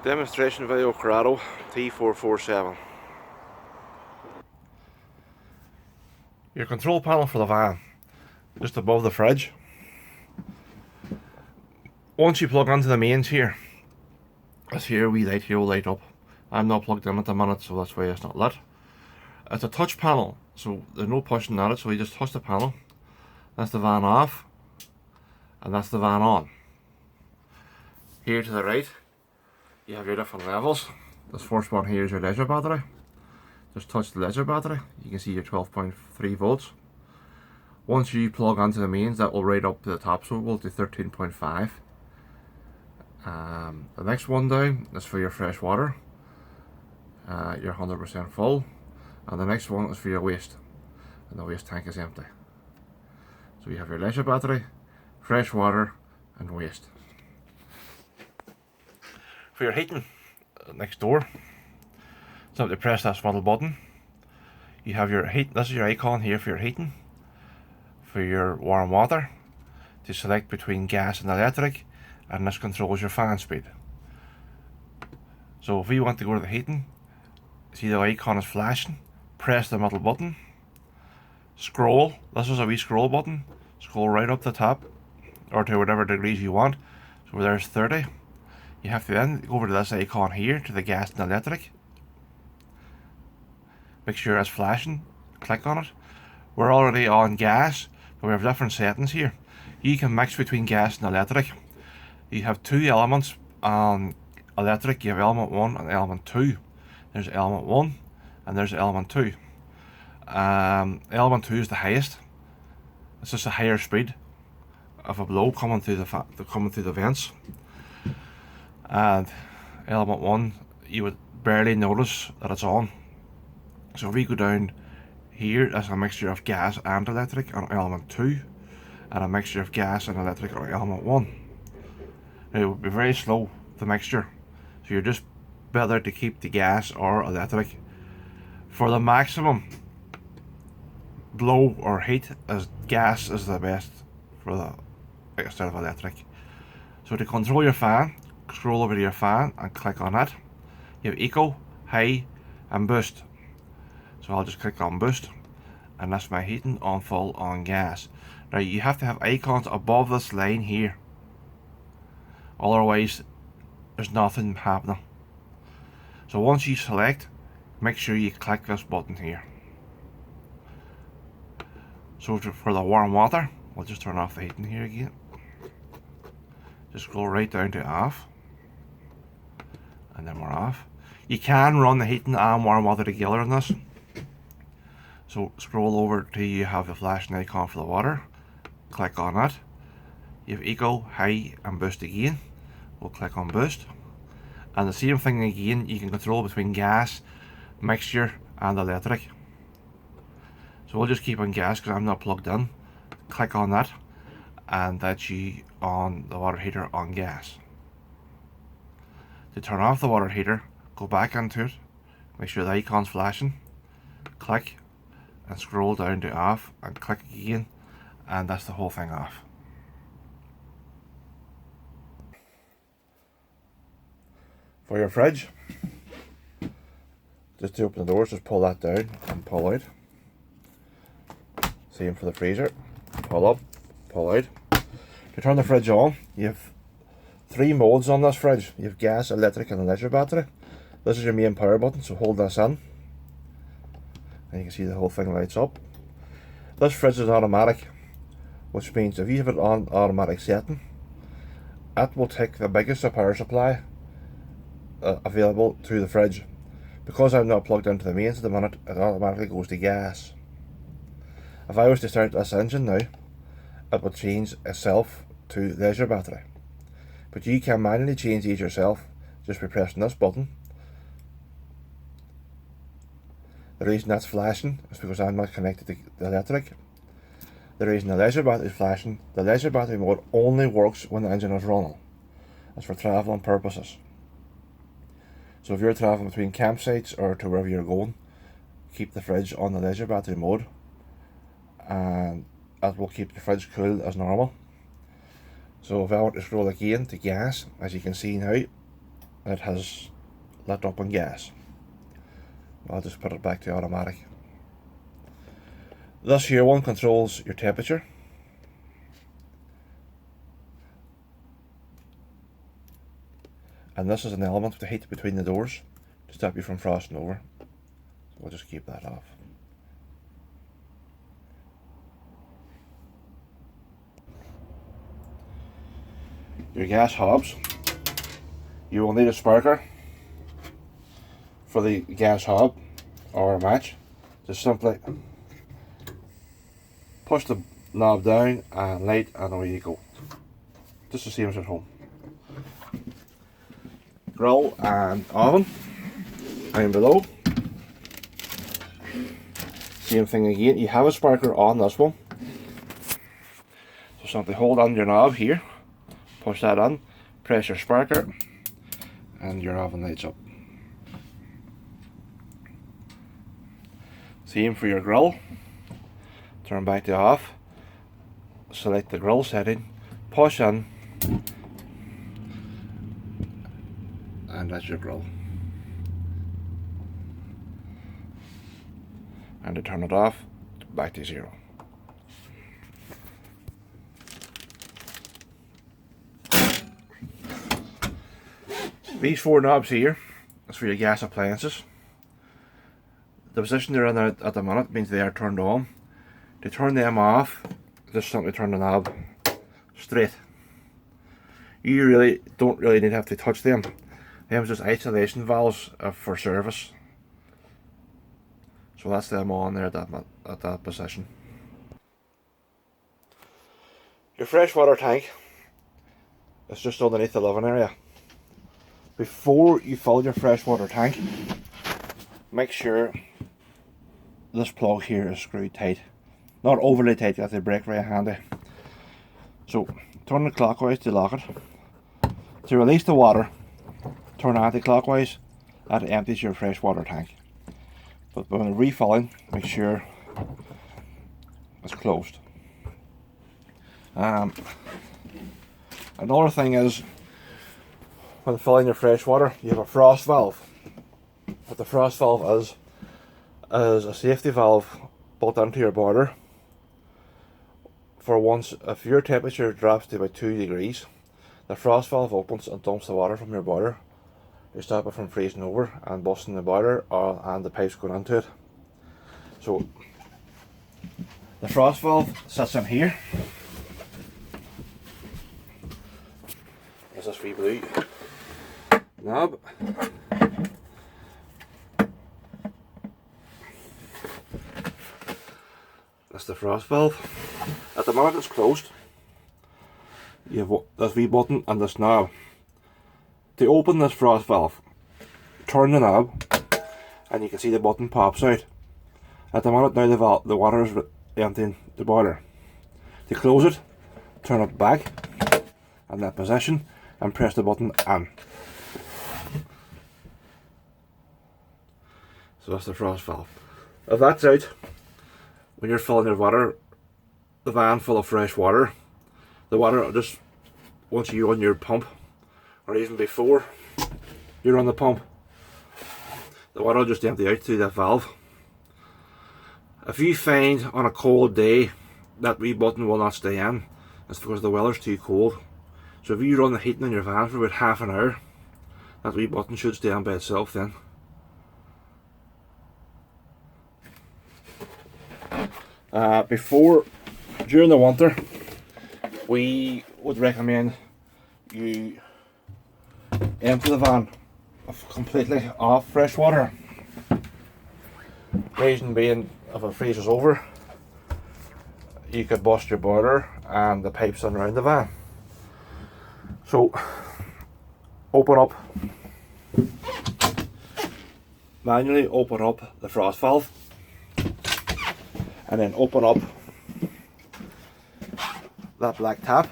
Demonstration video Carado T447. Your control panel for the van, just above the fridge. Once you plug onto the mains here, this here wee light here will light up. I'm not plugged in at the minute, so that's why it's not lit. It's a touch panel, so there's no pushing at it, so you just touch the panel. That's the van off, and that's the van on. Here to the right, you have your different levels. This first one here is your leisure battery. Just touch the leisure battery, you can see your 12.3 volts. Once you plug onto the mains, that will right up to the top, so it will do 13.5. The next one down is for your fresh water. You're 100% full. And the next one is for your waste, and the waste tank is empty. So you have your leisure battery, fresh water, and waste. For your heating, next door, simply press that little button. You have your heat. This is your icon here for your heating. For your warm water, to select between gas and electric, and this controls your fan speed. So if we want to go to the heating, see the icon is flashing, press the middle button, scroll. This is a wee scroll button. Scroll right up the top, or to whatever degrees you want. So there's 30. You have to then go over to this icon here, to the gas and electric. Make sure it's flashing, click on it. We're already on gas, but we have different settings here. You can mix between gas and electric. You have two elements on electric. You have element 1 and element 2. There's element 1 and there's element 2. Element 2 is the highest. It's just a higher speed of a blow coming through the vents. And element 1, you would barely notice that it's on. So if we go down here, that's a mixture of gas and electric on element 2, and a mixture of gas and electric on element 1. Now, it would be very slow, the mixture, so you're just better to keep the gas or electric. For the maximum blow or heat, as gas is the best for the instead of electric. So to control your fan, scroll over to your fan and click on it. You have eco, high, and boost. So I'll just click on boost, and that's my heating on full on gas. Now you have to have icons above this line here, otherwise there's nothing happening. So once you select, make sure you click this button here. So for the warm water, we'll just turn off the heating here again. Just scroll right down to off, and then we're off. You can run the heating and warm water together in this. So scroll over till you have the flashing icon for the water, click on it. You have eco, high, and boost again. We'll click on boost, and the same thing again. You can control between gas, mixture, and electric. So we'll just keep on gas because I'm not plugged in. Click on that, and that's you on the water heater on gas. To turn off the water heater, go back into it, make sure the icon's flashing, click, and scroll down to off, and click again, and that's the whole thing off. For your fridge, just to open the doors, just pull that down and pull out. Same for the freezer, pull up, pull out. To turn the fridge on, you have 3 modes on this fridge. You have gas, electric, and a leisure battery. This is your main power button, so hold this in, and you can see the whole thing lights up. This fridge is automatic, which means if you have it on automatic setting, it will take the biggest power supply available to the fridge. Because I'm not plugged into the mains at the minute, it automatically goes to gas. If I was to start this engine now, it would change itself to leisure battery. But you can manually change these yourself just by pressing this button. The reason that's flashing is because I'm not connected to the electric. The reason the leisure battery is flashing, the leisure battery mode only works when the engine is running. It's for travelling purposes. So if you're travelling between campsites or to wherever you're going, keep the fridge on the leisure battery mode, and that will keep the fridge cool as normal. So if I want to scroll again to gas, as you can see now, it has lit up on gas. I'll just put it back to automatic. This here one controls your temperature. And this is an element to heat between the doors to stop you from frosting over. So we'll just keep that off. Your gas hobs. You will need a sparker for the gas hob or a match. Just simply push the knob down and light, and away you go. Just the same as at home. Grill and oven down below. Same thing again. You have a sparker on this one. So simply hold on your knob here, push that on, press your sparker, and your oven lights up. Same for your grill. Turn back to off, select the grill setting, push in, and that's your grill. And to turn it off, back to 0. These 4 knobs here is for your gas appliances. The position they're in at the minute means they are turned on. To turn them off, just simply turn the knob straight. You really don't need to have to touch them. Them are just isolation valves for service. So that's them on there at that position. Your freshwater tank is just underneath the living area. Before you fill your freshwater tank, make sure this plug here is screwed tight. Not overly tight, you have to break very handy. So turn it clockwise to lock it. To release the water, turn anti-clockwise. That empties your freshwater tank. But when refilling, make sure it's closed. Another thing is, when filling your fresh water, you have a frost valve. What the frost valve is a safety valve built into your boiler. For once, if your temperature drops to about 2 degrees, the frost valve opens and dumps the water from your boiler to stop it from freezing over and busting the boiler and the pipes going into it. So the frost valve sits in here. There's this wee blue knob. That's the frost valve. At the moment it's closed. You have this wee button and this knob. To open this frost valve, turn the knob and you can see the button pops out. At the moment now the water is emptying the boiler. To close it, turn it back in that position and press the button in. So that's the frost valve. If that's out, when you're filling your water, the van full of fresh water, the water just, once you run your pump, or even before you run the pump, the water will just empty out through that valve. If you find on a cold day that wee button will not stay in, it's because the weather's too cold. So if you run the heating in your van for about half an hour, that wee button should stay on by itself then. During the winter, we would recommend you empty the van completely off fresh water. Reason being, if it freezes over, you could bust your boiler and the pipes around the van. So manually open up the frost valve, and then open up that black tap.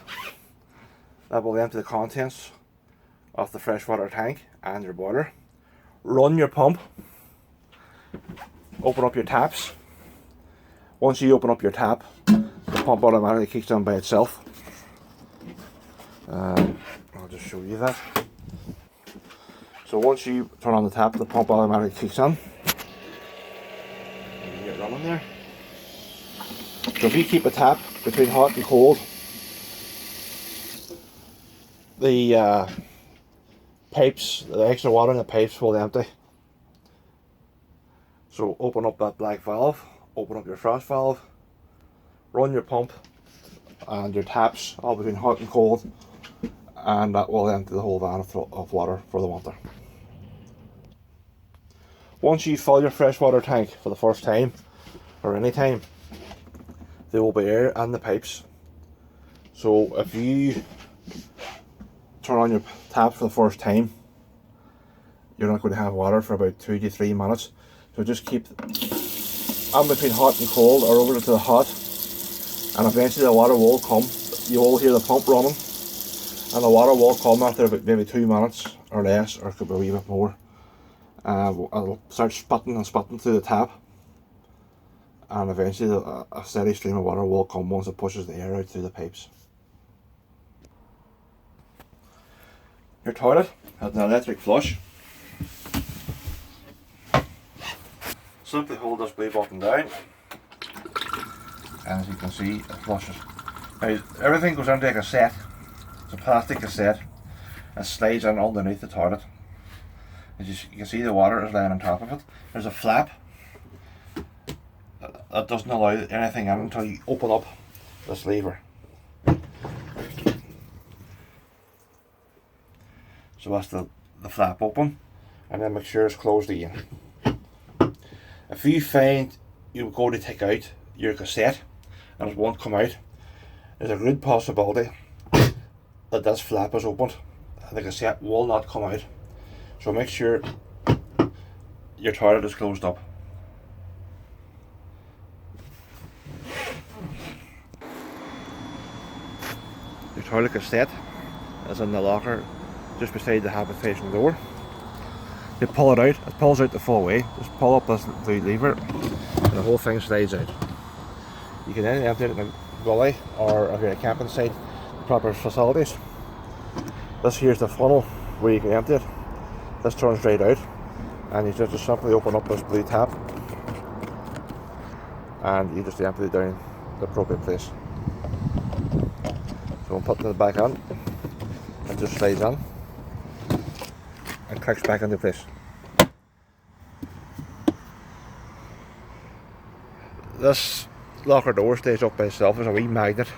That will empty the contents of the freshwater tank and your boiler. Run your pump, open up your taps. Once you open up your tap, the pump automatically kicks on by itself. I'll just show you that. So once you turn on the tap, the pump automatically kicks in. You get running there. So if you keep a tap between hot and cold, the pipes, the extra water in the pipes will empty. So open up that black valve, open up your frost valve, run your pump and your taps all between hot and cold, and that will empty the whole van of water for the winter. Once you fill your freshwater tank for the first time, or any time, there will be air in the pipes. So if you turn on your tap for the first time, you're not going to have water for about 2 to 3 minutes. So just keep in between hot and cold, or over to the hot, and eventually the water will come. You will hear the pump running, and the water will come after about maybe 2 minutes or less, or it could be a wee bit more. It'll start spitting and spitting through the tap, and eventually a steady stream of water will come once it pushes the air out through the pipes. Your toilet has an electric flush. Simply hold this blue button down, and as you can see, it flushes. Now everything goes into a cassette. It's a plastic cassette. It slides in underneath the toilet. As you can see, the water is laying on top of it. There's a flap that doesn't allow anything in until you open up this lever. So that's the flap open, and then make sure it's closed again. If you find you go to take out your cassette and it won't come out, there's a good possibility that this flap is opened and the cassette will not come out. So make sure your toilet is closed up. Your toilet cassette is in the locker just beside the habitation door. You pull it out, it pulls out the full way. Just pull up this lever and the whole thing slides out. You can then empty it in a gully, or if you're at a camping site, the proper facilities. This here's the funnel where you can empty it. This turns right out, and you just simply open up this blue tap and you just empty it down the appropriate place. So I'm putting it back on, it just slides on and clicks back into place. This locker door stays up by itself. There's a wee magnet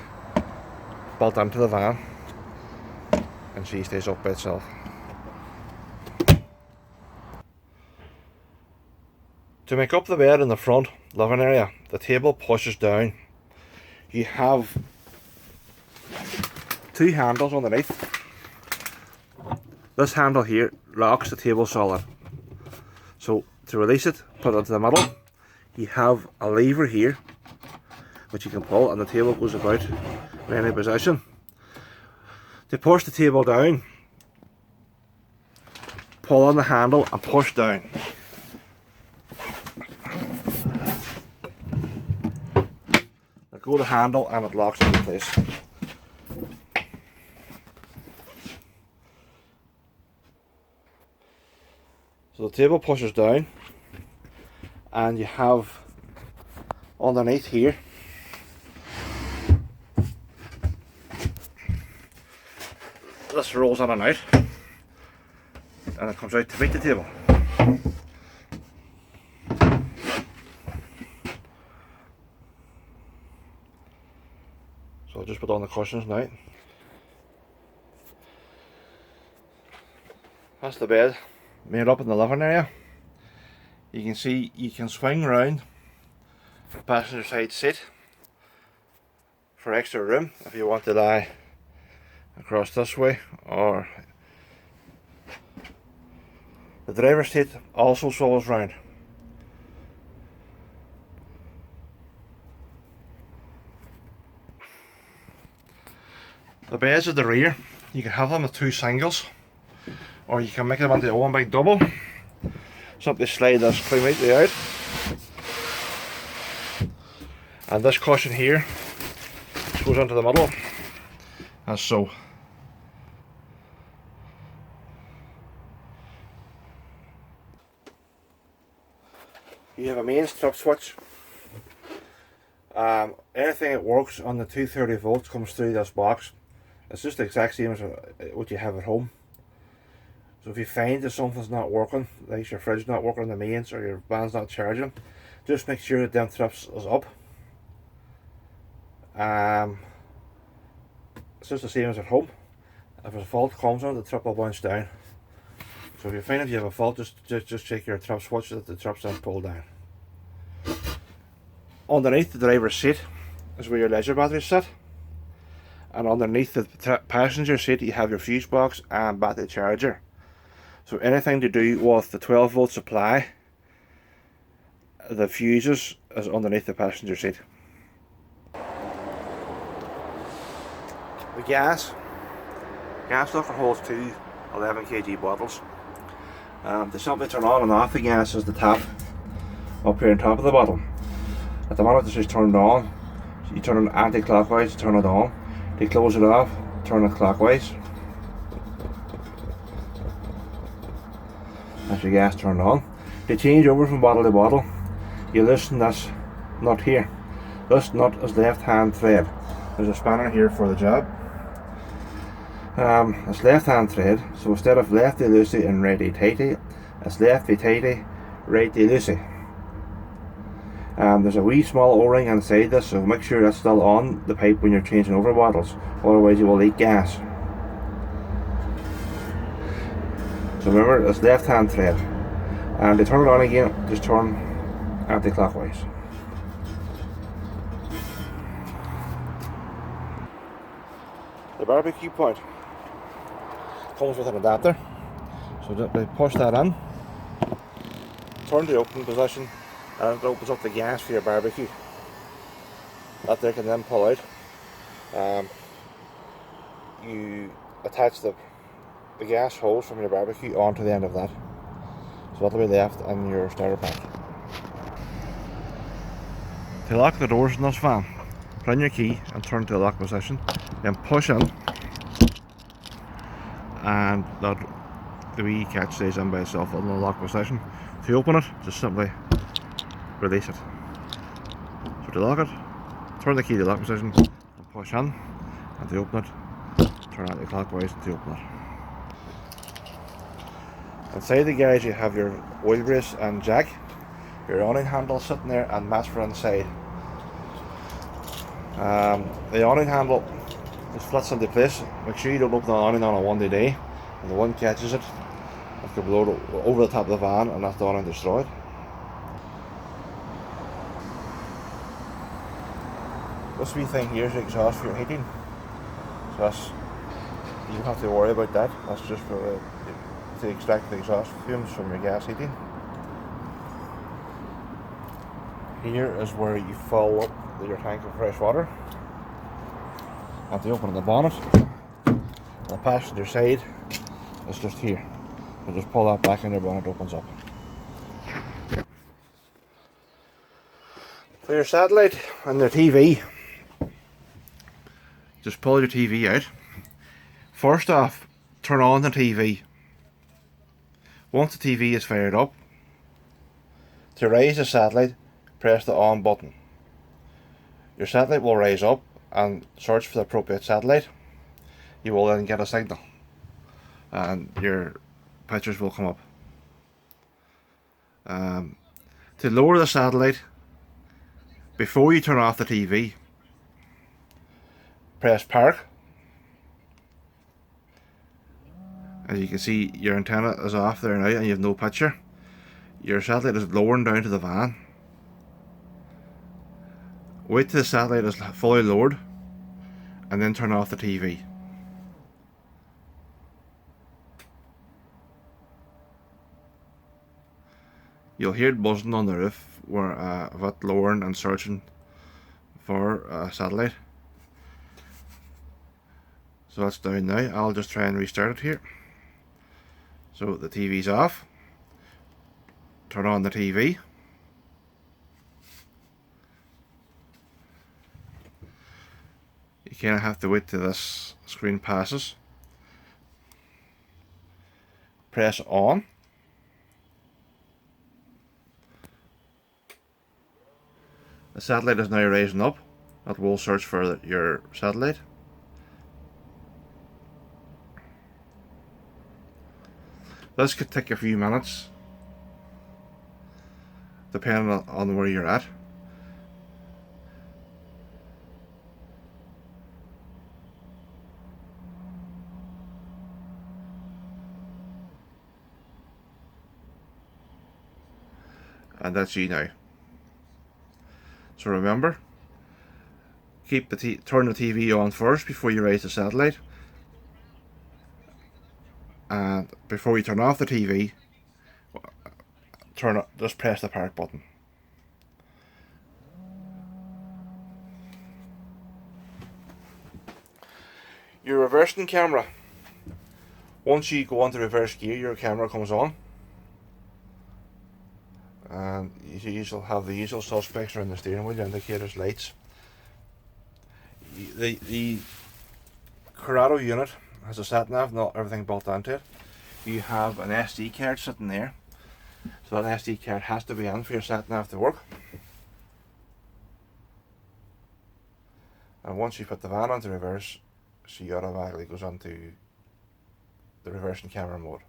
built into the van, and she stays up by itself. To make up the bed in the front living area, the table pushes down. You have 2 handles underneath. This handle here locks the table solid. So to release it, put it into the middle. You have a lever here which you can pull, and the table goes about in any position. To push the table down, pull on the handle and push down. Let go of the handle and it locks into place. So the table pushes down, and you have underneath here this rolls in and out, and it comes out to meet the table. So I'll just put on the cushions now. That's the bed made up in the living area. You can see you can swing around the passenger side seat for extra room if you want to lie across this way, or the driver's seat also swivels round. The beds at the rear, you can have them with 2 singles, or you can make them into a one big double. Simply slide this completely out, and this cushion here goes into the middle, as so. You have a mains trip switch. Anything that works on the 230 volts comes through this box. It's just the exact same as what you have at home. So if you find that something's not working, like your fridge not working on the mains or your van's not charging, just make sure that them trips is up. It's just the same as at home. If a fault comes on, the trip will bounce down. So if you find if you have a fault, just check your trip switch that the trip's not pulled down. Underneath the driver's seat is where your leisure batteries sit, and underneath the passenger seat you have your fuse box and battery charger. So anything to do with the 12 volt supply, the fuses is underneath the passenger seat. The gas locker holds two 11 kg bottles. To simply turn on and off the gas is the tap up here on top of the bottle. At the moment this is turned on, so you turn it anti-clockwise to turn it on. To close it off, turn it clockwise. That's your gas turned on. To change over from bottle to bottle, you loosen this nut here. This nut is left hand thread. There's a spanner here for the job. It's left hand thread, so instead of lefty loosey and righty tighty, it's lefty tighty, righty loosey. There's a wee small O-ring inside this, so make sure that's still on the pipe when you're changing over bottles, otherwise you will leak gas. So remember, it's left hand thread. And to turn it on again, just turn anti-clockwise. The barbecue point comes with an adapter, so they push that in, turn to open position, and it opens up the gas for your barbecue. That there can then pull out. You attach the gas hose from your barbecue onto the end of that, so that'll be left in your starter pack. To lock the doors in this van, put in your key and turn to the lock position, then push in, and the wee catch stays in by itself in the lock position. To open it, just simply release it. So to lock it, turn the key to the lock position and push in, and to open it, turn anti-clockwise to open it. Inside the garage you have your oil brace and jack, your awning handle sitting there and mats for inside. The awning handle just flits into place. Make sure you don't open the awning on a windy day, and the wind catches it, it could blow it over the top of the van and that's the awning destroyed. This wee thing here is the exhaust for your heating, so that's, you don't have to worry about that. That's just for to extract the exhaust fumes from your gas heating. Here is where you fill up your tank of fresh water. And to open the bonnet, the passenger side is just here. You just pull that back and your bonnet opens up. For your satellite and the TV, just pull your TV out. First off, turn on the TV. Once the TV is fired up, to raise the satellite, press the on button. Your satellite will rise up and search for the appropriate satellite. You will then get a signal and your pictures will come up. To lower the satellite, before you turn off the TV, press park. As you can see, your antenna is off there now and you have no picture. Your satellite is lowering down to the van. Wait till the satellite is fully lowered and then turn off the TV. You'll hear it buzzing on the roof where of it lowering and searching for a satellite. So that's down now. I'll just try and restart it here. So the TV's off. Turn on the TV. You kind of have to wait till this screen passes. Press on. The satellite is now raising up. It will search for your satellite. This could take a few minutes, depending on where you're at. And that's you now. So remember, turn the TV on first before you raise the satellite. And before we turn off the TV, just press the power button. Your reversing camera. Once you go onto reverse gear, your camera comes on. And you have the usual suspects around the steering wheel, indicators, lights. The Carado unit has a sat nav, not everything built onto it. You have an SD card sitting there, so that SD card has to be in for your sat nav to work. And once you put the van onto reverse, she automatically goes onto the reversing camera mode.